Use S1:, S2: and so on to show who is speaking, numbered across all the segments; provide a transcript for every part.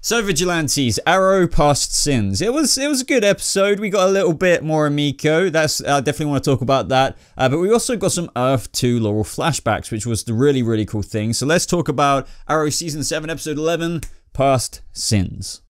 S1: So Vigilantes, Arrow Past Sins. It was a good episode. We got a little bit more Emiko. That's I definitely want to talk about that. But we also got some Earth 2 Laurel flashbacks, which was the really cool thing. So let's talk about Arrow Season 7, Episode 11, Past Sins.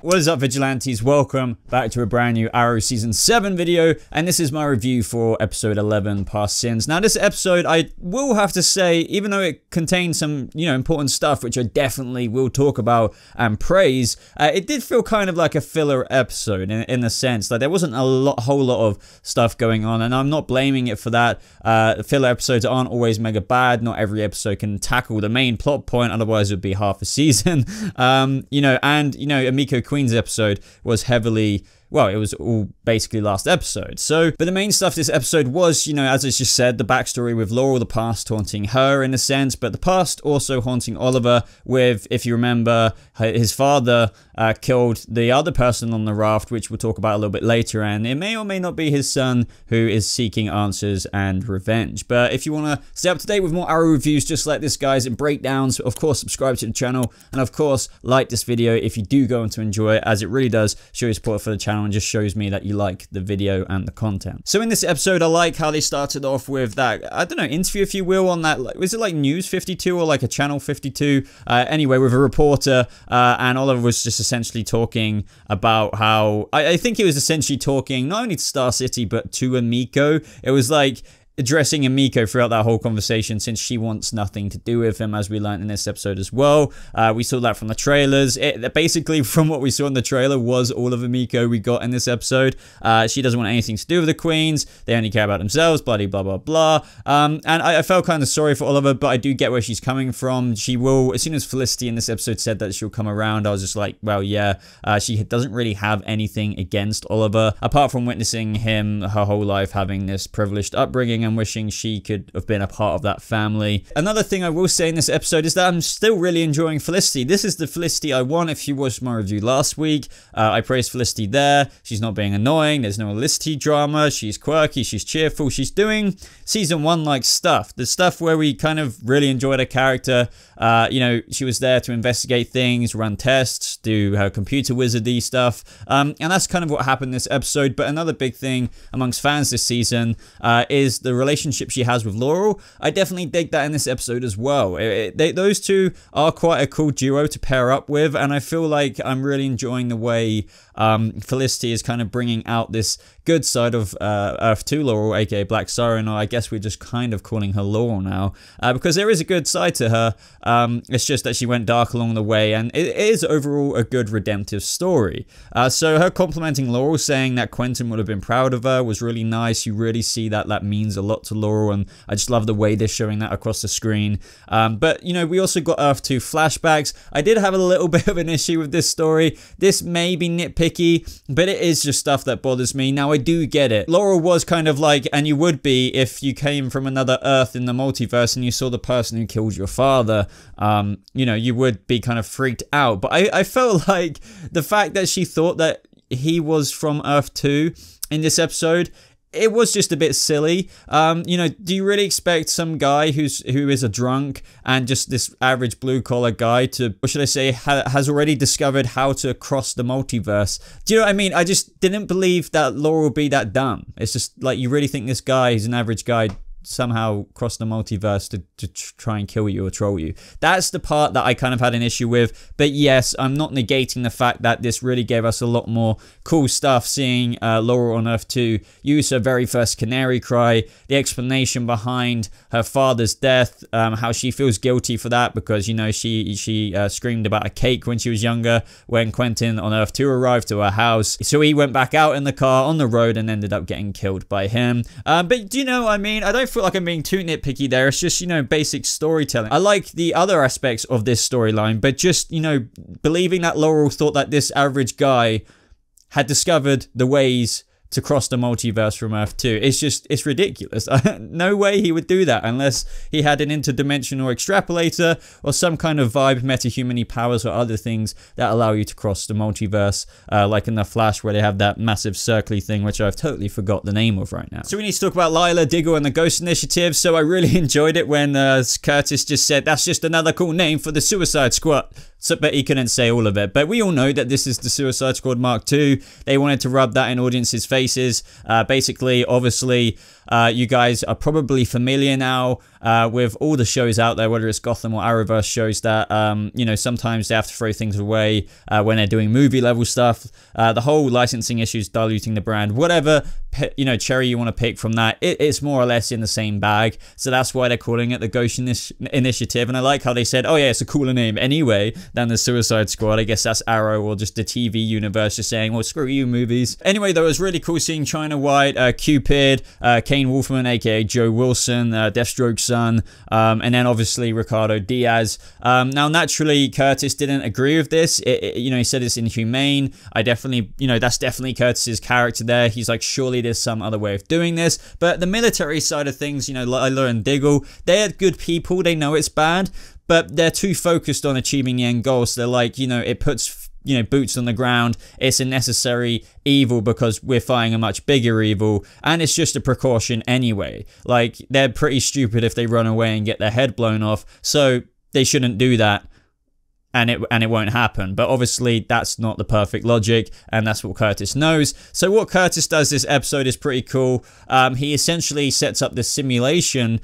S1: What is up, Vigilantes? Welcome back to a brand new Arrow Season 7 video, and this is my review for Episode 11, Past Sins. Now, this episode, I will have to say, even though it contains some, important stuff, which I definitely will talk about and praise, it did feel kind of like a filler episode in the sense that there wasn't a whole lot of stuff going on, and I'm not blaming it for that. Filler episodes aren't always mega bad. Not every episode can tackle the main plot point, otherwise it would be half a season. Emiko Queen's episode was heavily, well, it was all basically last episode. So, but the main stuff this episode was, as I just said, the backstory with Laurel, the past haunting her in a sense, but the past also haunting Oliver with, if you remember, his father killed the other person on the raft, which we'll talk about a little bit later, and it may or may not be his son who is seeking answers and revenge. But if you want to stay up to date with more Arrow reviews just like this, guys, and breakdowns, of course, subscribe to the channel, and of course, like this video if you do go on to enjoy it, as it really does show your support for the channel and just shows me that you like the video and the content. So in this episode, I like how they started off with that, I don't know, interview, if you will, on that, was it like News 52 or like a Channel 52? Anyway, with a reporter, and Oliver was just essentially talking about how, I think he was essentially talking not only to Star City, but to Emiko. It was like addressing Emiko throughout that whole conversation, since she wants nothing to do with him, as we learned in this episode as well. We saw that from the trailers. Basically, from what we saw in the trailer, was all of Emiko we got in this episode. She doesn't want anything to do with the queens. They only care about themselves, bloody blah, blah, blah. And I felt kind of sorry for Oliver, but I do get where she's coming from. She will, as soon as Felicity in this episode said that she'll come around, I was just like, well, yeah, she doesn't really have anything against Oliver, apart from witnessing him her whole life having this privileged upbringing and wishing she could have been a part of that family. Another thing I will say in this episode is that I'm still really enjoying Felicity. This is the Felicity I want. If you watched my review last week, I praised Felicity there. She's not being annoying. There's no Felicity drama. She's quirky. She's cheerful. She's doing season 1-like stuff. The stuff where we kind of really enjoyed her character. She was there to investigate things, run tests, do her computer wizardy stuff. And that's kind of what happened this episode. But another big thing amongst fans this season is the relationship she has with Laurel. I definitely dig that in this episode as well. Those two are quite a cool duo to pair up with, and I feel like I'm really enjoying the way Felicity is kind of bringing out this good side of Earth 2 Laurel, aka Black Siren, or I guess we're just kind of calling her Laurel now, because there is a good side to her. It's just that she went dark along the way, and it is overall a good redemptive story. So her complimenting Laurel, saying that Quentin would have been proud of her, was really nice. You really see that means a lot to Laurel, and I just love the way they're showing that across the screen. But we also got Earth 2 flashbacks. I did have a little bit of an issue with this story. This may be nitpicky, but it is just stuff that bothers me. Now, I do get it. Laurel was kind of like, and you would be if you came from another Earth in the multiverse and you saw the person who killed your father, you would be kind of freaked out. But I felt like the fact that she thought that he was from Earth 2 in this episode, it was just a bit silly. Do you really expect some guy who is a drunk and just this average blue-collar guy to, what should I say, has already discovered how to cross the multiverse? Do you know what I mean? I just didn't believe that Laurel would be that dumb. It's just like, you really think this guy, who's an average guy, somehow cross the multiverse to try and kill you or troll you? That's the part that I kind of had an issue with. But yes, I'm not negating the fact that this really gave us a lot more cool stuff, seeing Laurel on Earth 2 use her very first Canary cry, the explanation behind her father's death, how she feels guilty for that because, she screamed about a cake when she was younger when Quentin on Earth 2 arrived to her house. So he went back out in the car on the road and ended up getting killed by him. But do you know what I mean? I don't feel like I'm being too nitpicky there. It's just, basic storytelling. I like the other aspects of this storyline, but just, believing that Laurel thought that this average guy had discovered the ways to cross the multiverse from Earth 2. It's ridiculous. No way he would do that unless he had an interdimensional extrapolator or some kind of vibe, metahuman powers, or other things that allow you to cross the multiverse, like in The Flash where they have that massive circly thing, which I've totally forgot the name of right now. So we need to talk about Lila, Diggle, and the Ghost Initiative. So I really enjoyed it when Curtis just said, that's just another cool name for the Suicide Squad. So, but he couldn't say all of it. But we all know that this is the Suicide Squad Mark II. They wanted to rub that in audiences' faces. Basically, obviously, you guys are probably familiar now with all the shows out there, whether it's Gotham or Arrowverse shows that, you know, sometimes they have to throw things away when they're doing movie level stuff. The whole licensing issues, diluting the brand, whatever, you know, cherry you want to pick from that, it's more or less in the same bag. So that's why they're calling it the Ghost Initiative. And I like how they said, oh yeah, it's a cooler name anyway than the Suicide Squad. I guess that's Arrow or just the TV universe just saying, well, screw you movies. Anyway, though, it was really cool seeing China White, Cupid, Kane Wolfman, aka Joe Wilson, Deathstroke's son, and then obviously Ricardo Diaz. Now, naturally, Curtis didn't agree with this. You know, he said it's inhumane. I definitely, you know, that's definitely Curtis's character there. He's like, surely there's some other way of doing this. But the military side of things, you know, Lila and Diggle, they're good people. They know it's bad, but they're too focused on achieving the end goal. So they're like, you know, it puts, you know, boots on the ground. It's a necessary evil because we're fighting a much bigger evil, and it's just a precaution anyway. Like, they're pretty stupid if they run away and get their head blown off, so they shouldn't do that. And it won't happen. But obviously that's not the perfect logic, and that's what Curtis knows. So what Curtis does this episode is pretty cool. He essentially sets up this simulation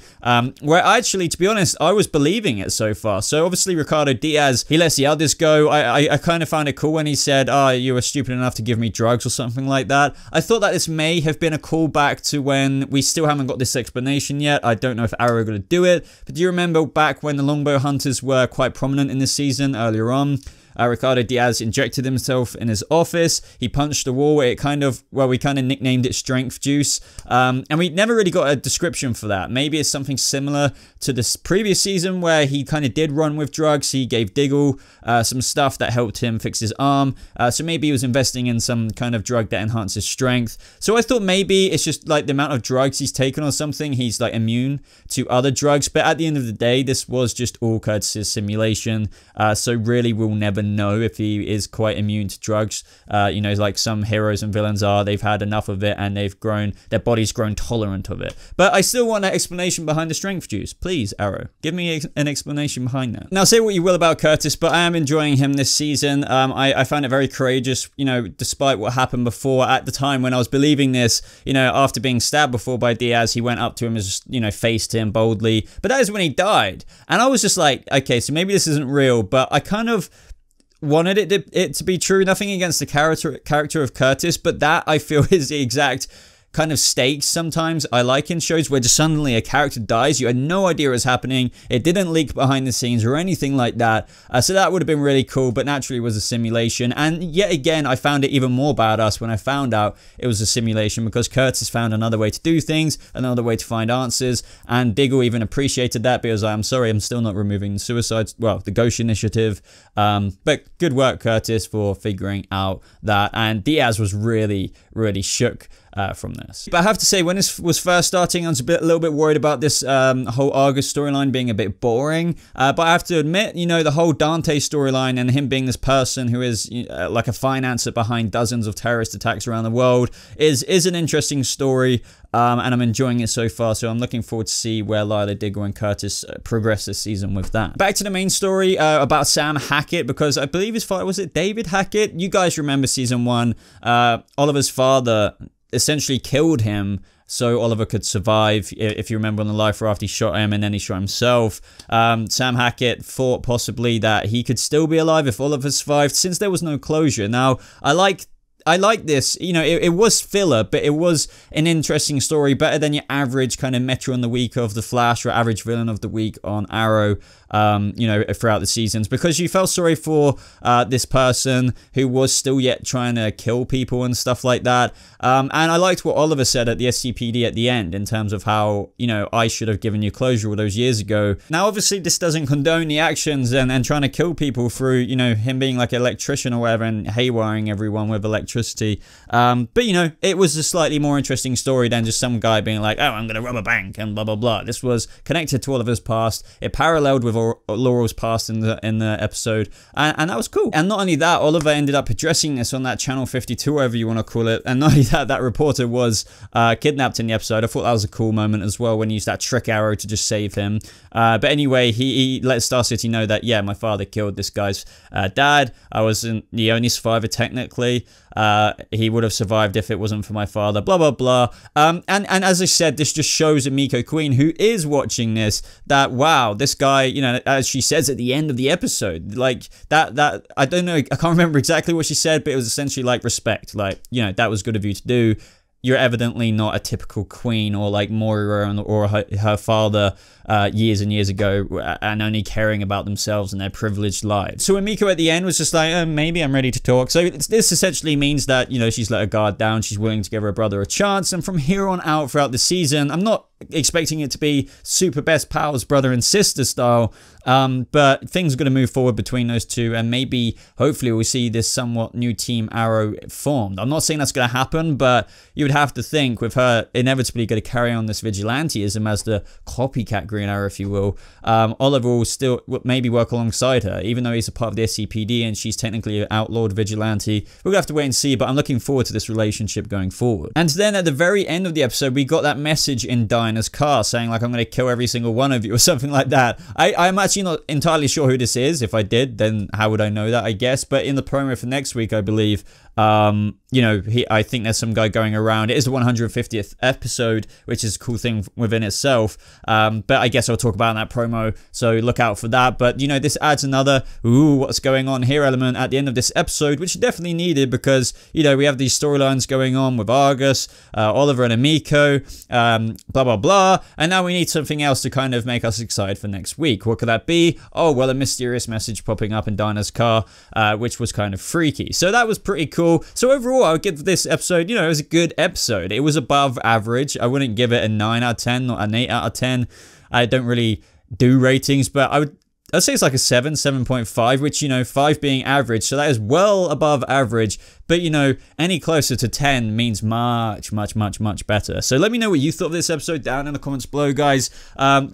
S1: where actually, to be honest, I was believing it so far. So obviously Ricardo Diaz, he lets the others go. I kind of found it cool when he said, oh, you were stupid enough to give me drugs or something like that. I thought that this may have been a callback to when we still haven't got this explanation yet. I don't know if Arrow are going to do it, but do you remember back when the Longbow Hunters were quite prominent in this season? Earlier on, Ricardo Diaz injected himself in his office. He punched the wall. It kind of, well, we kind of nicknamed it strength juice. And we never really got a description for that. Maybe it's something similar to this previous season where he kind of did run with drugs. He gave Diggle some stuff that helped him fix his arm. So maybe he was investing in some kind of drug that enhances strength. So I thought maybe it's just like the amount of drugs he's taken or something. He's like immune to other drugs. But at the end of the day, this was just all Curtis's simulation. So really we'll never know if he is quite immune to drugs. You know, like some heroes and villains are. They've had enough of it and they've grown, their body's grown tolerant of it. But I still want an explanation behind the strength juice. Please, Arrow, give me an explanation behind that. Now, say what you will about Curtis, but I am enjoying him this season. I found it very courageous, you know, despite what happened before. At the time when I was believing this, you know, after being stabbed before by Diaz, he went up to him and just, you know, faced him boldly. But that is when he died. And I was just like, okay, so maybe this isn't real, but I kind of wanted it to be true. Nothing against the character of Curtis, but that I feel is the exact kind of stakes sometimes I like in shows where just suddenly a character dies. You had no idea what was happening. It didn't leak behind the scenes or anything like that. So that would have been really cool, but naturally it was a simulation. And yet again, I found it even more badass when I found out it was a simulation, because Curtis found another way to do things, another way to find answers, and Diggle even appreciated that because I'm sorry, I'm still not removing the Ghost Initiative. But good work, Curtis, for figuring out that. And Diaz was really, really shook from this. But I have to say, when this was first starting, I was a little bit worried about this whole Argus storyline being a bit boring. But I have to admit, you know, the whole Dante storyline and him being this person who is like a financer behind dozens of terrorist attacks around the world is an interesting story. And I'm enjoying it so far, so I'm looking forward to see where Lila, Diggle, and Curtis progress this season with that. Back to the main story about Sam Hackett, because I believe his father, was it David Hackett? You guys remember season 1, Oliver's father essentially killed him so Oliver could survive, if you remember on the life raft. He shot him and then he shot himself. Sam Hackett thought possibly that he could still be alive if Oliver survived, since there was no closure. Now, I like this, you know, it was filler, but it was an interesting story, better than your average kind of Metro on the week of The Flash or average villain of the week on Arrow. you know, throughout the seasons, because you felt sorry for this person who was still yet trying to kill people and stuff like that. And I liked what Oliver said at the SCPD at the end in terms of how, you know, I should have given you closure all those years ago. Now, obviously, this doesn't condone the actions and trying to kill people through, you know, him being like an electrician or whatever and haywiring everyone with electricity. But, you know, it was a slightly more interesting story than just some guy being like, oh, I'm going to rob a bank and blah, blah, blah. This was connected to Oliver's past. It paralleled with Laurel's past in the episode. And that was cool. And not only that, Oliver ended up addressing this on that Channel 52, whatever you want to call it. And not only that reporter was kidnapped in the episode. I thought that was a cool moment as well when he used that trick arrow to just save him. But anyway, he let Star City know that, yeah, my father killed this guy's dad. I wasn't the only survivor technically. He would have survived if it wasn't for my father, blah, blah, blah. And as I said, this just shows Emiko Queen, who is watching this, that, wow, this guy, you know, as she says at the end of the episode, like, that I don't know, I can't remember exactly what she said, but it was essentially like respect. Like, you know, that was good of you to do. You're evidently not a typical queen or like Moira or her father years and years ago, and only caring about themselves and their privileged lives. So Emiko at the end was just like, maybe I'm ready to talk. So this essentially means that, you know, she's let her guard down. She's willing to give her brother a chance. And from here on out throughout the season, I'm not expecting it to be super best pals, brother and sister style, but things are going to move forward between those two, and maybe hopefully we'll see this somewhat new Team Arrow formed. I'm not saying that's going to happen, but you would have to think with her inevitably going to carry on this vigilanteism as the copycat Green Arrow, if you will. Oliver will still maybe work alongside her, even though he's a part of the SCPD and she's technically an outlawed vigilante. We're going to have to wait and see, but I'm looking forward to this relationship going forward. And then at the very end of the episode, we got that message in Dinah's car saying like, I'm going to kill every single one of you or something like that. I'm actually not entirely sure who this is. If I did, then how would I know that, I guess? But in the promo for next week, I believe, you know, I think there's some guy going around. It is the 150th episode, which is a cool thing within itself. But I guess I'll talk about that promo, so look out for that. But, you know, this adds another, ooh, what's going on here element at the end of this episode, which is definitely needed because, you know, we have these storylines going on with Argus, Oliver and Emiko, blah, blah, blah. And now we need something else to kind of make us excited for next week. What could that be? Oh, well, a mysterious message popping up in Dinah's car, which was kind of freaky. So that was pretty cool. So overall, I would give this episode, you know, it was a good episode. It was above average. I wouldn't give it a 9 out of 10, not an 8 out of 10. I don't really do ratings, but I'd say it's like a 7.5, which, you know, 5 being average. So that is well above average. But, you know, any closer to 10 means much, much, much, much better. So let me know what you thought of this episode down in the comments below, guys.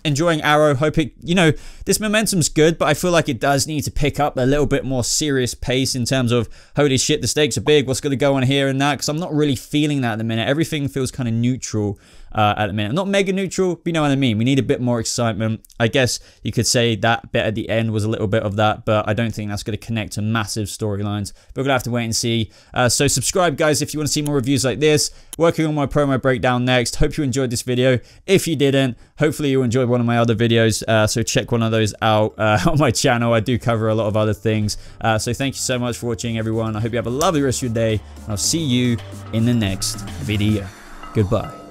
S1: Enjoying Arrow. Hope it, you know, this momentum's good, but I feel like it does need to pick up a little bit more serious pace in terms of, holy shit, the stakes are big. What's going to go on here and that? Because I'm not really feeling that at the minute. Everything feels kind of neutral at the minute. Not mega neutral, but you know what I mean. We need a bit more excitement. I guess you could say that bit at the end was a little bit of that, but I don't think that's going to connect to massive storylines. But we're going to have to wait and see. So subscribe, guys, if you want to see more reviews like this. Working on my promo breakdown next. Hope you enjoyed this video. If you didn't, hopefully you enjoyed one of my other videos. So check one of those out on my channel. I do cover a lot of other things. So thank you so much for watching, everyone. I hope you have a lovely rest of your day. And I'll see you in the next video. Goodbye.